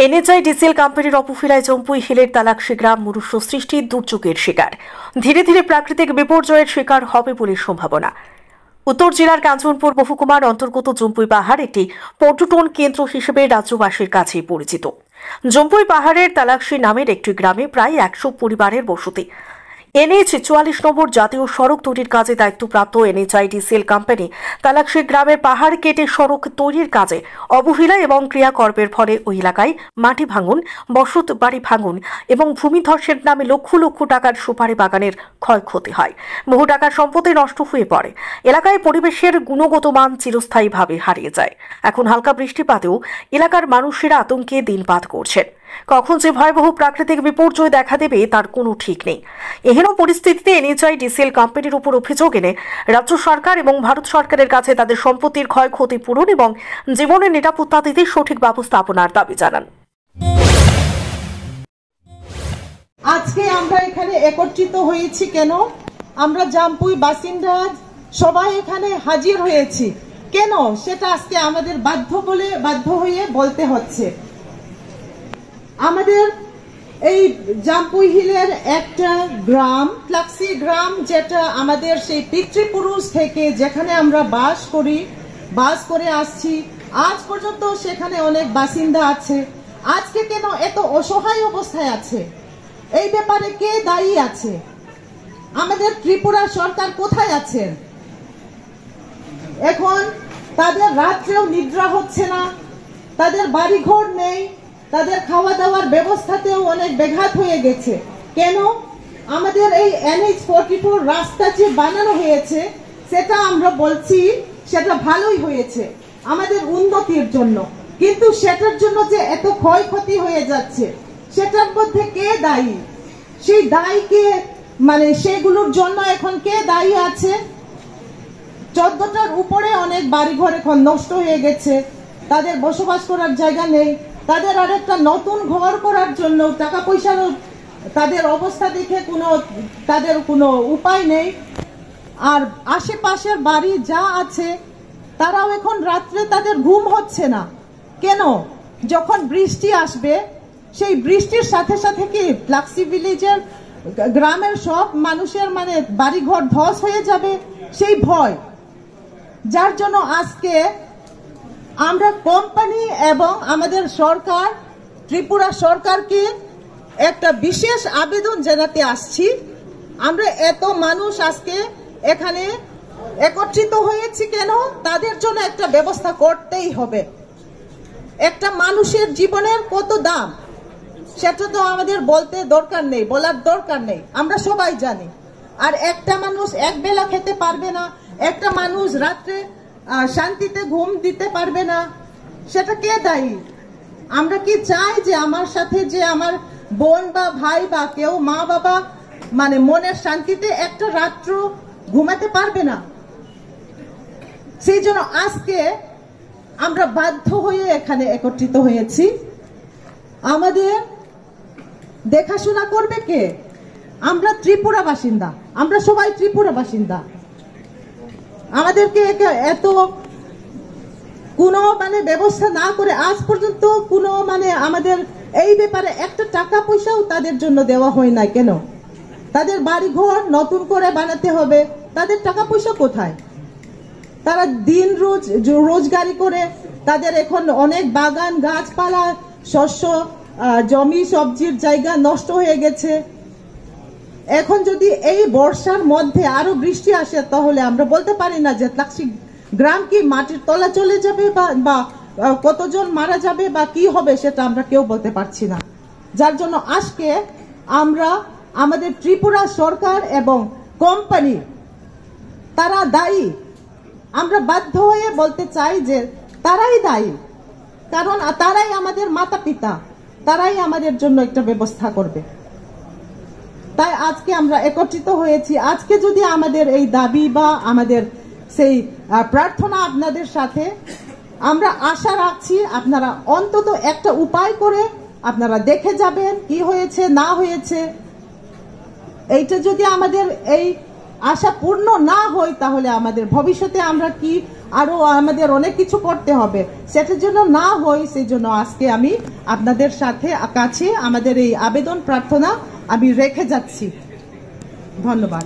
NHIDCL কোম্পানির অপফিলায় জম্পুই হিলের তালাকশি গ্রাম মনুষ্য সৃষ্টির দুর্যোগের শিকার। ধীরে ধীরে প্রাকৃতিক বিপর্যয়ের শিকার হবে বলে সম্ভাবনা। উত্তর জেলার কাঞ্চনপুর মহকুমার অন্তর্গত জম্পুই পাহাড় একটি পর্যটন কেন্দ্র হিসেবে রাজ্যবাসীর কাছে পরিচিত। জম্পুই পাহাড়ের তালাকশি নামের একটি গ্রামে প্রায় 100 পরিবারের বসতি। NH 44 নম্বর জাতীয় সড়ক তৈরির কাজে দায়িত্বপ্রাপ্ত এনএচআইডিসিএল কোম্পানি তালাকশি গ্রামের পাহাড় কেটে সড়ক তৈরির কাজে অবহেলা এবং ক্রিয়াকর্মের ফলে ওই এলাকায় মাটি ভাঙন, বসত বাড়ি ভাঙন এবং ভূমিধসের নামে লক্ষ লক্ষ টাকার সুপারি বাগানের ক্ষয়ক্ষতি হয়। বহু টাকার সম্পত্তি নষ্ট হয়ে পড়ে। এলাকায় পরিবেশের গুণগত মান চিরস্থায়ীভাবে হারিয়ে যায়। এখন হালকা বৃষ্টিপাতেও এলাকার মানুষেরা আতঙ্কে দিনপাত করছেন। কখন যে ভয়াবহ প্রাকৃতিক বিপর্যয় দেখা দেবে তার কোনো ঠিক নেই। এহেন পরিস্থিতিতে এনএচআইডিসিএল কোম্পানির উপর অভিযোগ এনে রাজ্য সরকার এবং ভারত সরকারের কাছে তাদের সম্পত্তির ক্ষয়ক্ষতি পূরণ এবং জীবনের নিরাপত্তা দিতে সঠিক ব্যবস্থাপনার দাবি জানান। আজকে আমরা এখানে একত্রিত হয়েছি কেন? আমরা জাম্পুই বাসিন্দা সবাই এখানে হাজির হয়েছি কেন সেটা আজকে আমাদের বাধ্য হয়ে বলতে হচ্ছে। আমাদের এই জাম্পুই হিলের একটা গ্রাম তালাকশি গ্রাম, যেটা আমাদের সেই পিতৃপুরুষ থেকে যেখানে আমরা বাস করে আসছি, আজ পর্যন্ত সেখানে অনেক বাসিন্দা আছে। আজকে কেন এত অসহায় অবস্থায় আছে? এই ব্যাপারে কে দায়ী আছে? আমাদের ত্রিপুরা সরকার কোথায় আছেন? এখন তাদের রাত্রেও নিদ্রা হচ্ছে না, তাদের বাড়িঘর নেই, তাদের খাওয়া দাওয়ার ব্যবস্থাতেও অনেক ব্যাঘাত হয়ে গেছে। কেন? আমাদের এই NH 44 রাস্তা যে বানানো হয়েছে সেটা আমরা বলছি সেটা ভালোই হয়েছে আমাদের উন্নতির জন্য, কিন্তু সেটার জন্য যে এত ক্ষয়ক্ষতি হয়ে যাচ্ছে সেটার মধ্যে কে দায়ী? সেই দায়ীকে সেগুলোর জন্য এখন কে দায়ী আছে? 14টার উপরে অনেক বাড়িঘর এখন নষ্ট হয়ে গেছে, তাদের বসবাস করার জায়গা নেই। তাদের আরেকটা নতুন ঘর করার জন্য টাকা পয়সার তাদের অবস্থা দেখে তাদের কোনো উপায় নেই। আর আশেপাশের বাড়ি যা আছে তারাও এখন রাত্রে তাদের ঘুম হচ্ছে না। কেন? যখন বৃষ্টি আসবে সেই বৃষ্টির সাথে সাথে কি তালাকশি ভিলেজের গ্রামের সব মানুষের বাড়িঘর ধস হয়ে যাবে, সেই ভয়। যার জন্য আজকে আমরা কোম্পানি এবং আমাদের সরকার, ত্রিপুরা সরকারকে একটা বিশেষ আবেদন জানাতে আসছি। আমরা এত মানুষ আজকে এখানে একত্রিত হয়েছি কেন? তাদের জন্য একটা ব্যবস্থা করতেই হবে। একটা মানুষের জীবনের কত দাম সেটা তো আমাদের বলার দরকার নেই, আমরা সবাই জানি। আর একটা মানুষ এক বেলা খেতে পারবে না, একটা মানুষ রাত্রে শান্তিতে ঘুম দিতে পারবে না, সেটা কে দায়ী? আমরা কি চাই যে আমার সাথে যে আমার বোন বা ভাই বা কেউ মা বাবা মনের শান্তিতে একটা রাত্র ঘুমাতে পারবে না? সেই জন্য আজকে আমরা বাধ্য হয়ে এখানে একত্রিত হয়েছি। আমাদের দেখাশোনা করবে কে? আমরা ত্রিপুরা বাসিন্দা, আমরা সবাই ত্রিপুরা বাসিন্দা। আমাদেরকে এত কোনো ব্যবস্থা না করে আজ পর্যন্ত কোনো আমাদের এই ব্যাপারে একটা টাকা পয়সাও তাদের জন্য দেওয়া হয় না কেন? তাদের বাড়িঘর নতুন করে বানাতে হবে, তাদের টাকা পয়সা কোথায়? তারা দিন রোজগারি করে, তাদের এখন অনেক বাগান গাছপালা শস্য জমি সবজির জায়গা নষ্ট হয়ে গেছে। এখন যদি এই বর্ষার মধ্যে আরো বৃষ্টি আসে তাহলে আমরা বলতে পারি না যে তালাকশি গ্রাম কি মাটির তলা চলে যাবে বা কতজন মারা যাবে বা কি হবে সেটা আমরা কেউ বলতে পারছি না। যার জন্য আজকে আমরা আমাদের ত্রিপুরা সরকার এবং কোম্পানি তারা দায়ী। আমরা বাধ্য হয়ে বলতে চাই যে তারাই দায়ী, কারণ তারাই আমাদের মাতা পিতা, তারাই আমাদের জন্য একটা ব্যবস্থা করবে। তাই আজকে আমরা একত্রিত হয়েছি। আজকে যদি আমাদের এই দাবি বা আমাদের সেই প্রার্থনা আপনাদের সাথে, আমরা আশা রাখছি আপনারা অন্তত একটা উপায় করে আপনারা দেখে যাবেন কি হয়েছে না হয়েছে। এইটা যদি আমাদের এই আশা পূর্ণ না হয় তাহলে আমাদের ভবিষ্যতে আমরা কি আরো আমাদের অনেক কিছু করতে হবে, সেটার জন্য না হয় সেই জন্য আজকে আমি আপনাদের কাছে আমাদের এই আবেদন প্রার্থনা আমি রেখে যাচ্ছি। ধন্যবাদ।